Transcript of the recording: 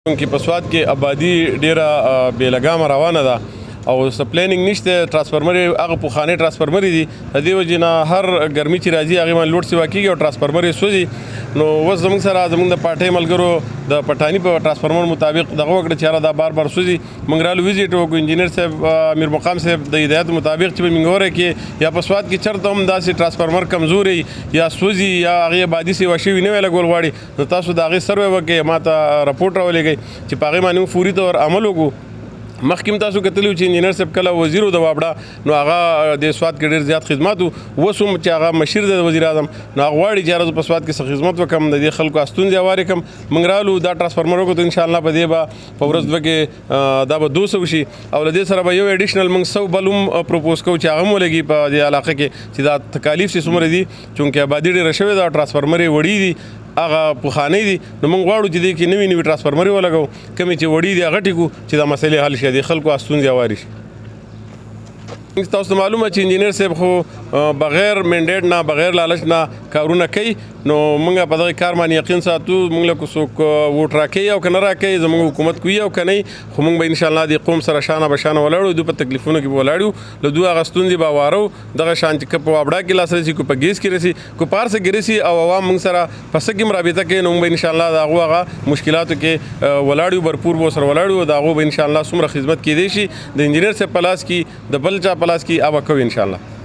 کې په سواد کې آبادي ډیره بې لګامه روانه ده او سپلیننګ نشته. ټرانسفارمر هغه پخواني ټرانسفارمر دي، د دې وجې نه هر ګرمي چې راځي هغې باندې لوډ سیوا کېږي او ټرانسفارمر یې سوځي. نو اوس زموږ سره زموږ د پارټۍ ملګرو د پټاني په ټرانسفارمر مطابق دغه وکړه چې یاره دا بار بار سوځي. موږ رالو وزټ وکړو، انجینر صاحب امیر مقام صاحب د هدایت مطابق چې به موږ وره کې یا په سواد کې چېرته هم داسې ټرانسفارمر کمزوري یا سوځي یا هغې آبادي سیوا شوي نه وی لګول غواړي، نو تاسو د هغې سروې وکړئ، ما ته راپورټ راولېږئ چې په هغې باندې موږ فوري طور عمل وکړو. مخکې تاسو کتلی چې انجینر صاحب کله وزیر د وابډه نو هغه د سواد کې ډېر زیات خدمات و، اوس هم چې هغه مشیر دی د وزیر اعظم نو هغه غواړي چې یاره زه په سواد کې څه خدمت وکړم، د دې خلکو ستونزې هوارې کړم. موږ رالو دا ټرانسفارمر وکړو، انشاءالله په دې به په ورځ دوه کې دا به 200 شي او له دې سره به یو اډیشنل موږ 100 بل هم پروپوز کوو چې هغه هم ولګي په دې علاقه کې چې دا تکالیف چې څومره دي، چونکې آبادي ډېره شوې ده او ټرانسفارمر یې وړي دي، هغه پخوانی دي. نو موږ غواړو چې دې کې نوي ټرانسفارمر ولګو، کومې چې وړي دي هغه ټیکو چې دا مسلې حل شي، د خلکو ستونزې هوارې شي. تاسو ته معلومه چې انجینر صاحب خو بغیر منډیټ نه بغیر لالچ نه کارونه کوي، نو موږ په دغه کار باندې یقین ساتو. موږ له څوک ووټ راکوي او که نه راکوي، زموږ حکومت کوي او که نه، خو موږ به انشاءالله د قوم سره شانه به شانه ولاړو، دوی په تکلیفونو کې به ولاړو، له دوی هغه ستونزې به وارو. دغه شان چې که په وابډا کې لاس رسي، که په ګیس کې رسي، که په هر څه کې رسي او عوام موږ سره په څه کې هم رابطه کوي، نو موږ به انشاءالله د هغو هغه مشکلاتو کې ولاړو، برپور به سره ولاړو، د هغو به انشاءالله څومره خدمت کېدی شي د انجینر صاحب په لاس کې د بل چا په لاس کې هغه به کوو انشاءالله.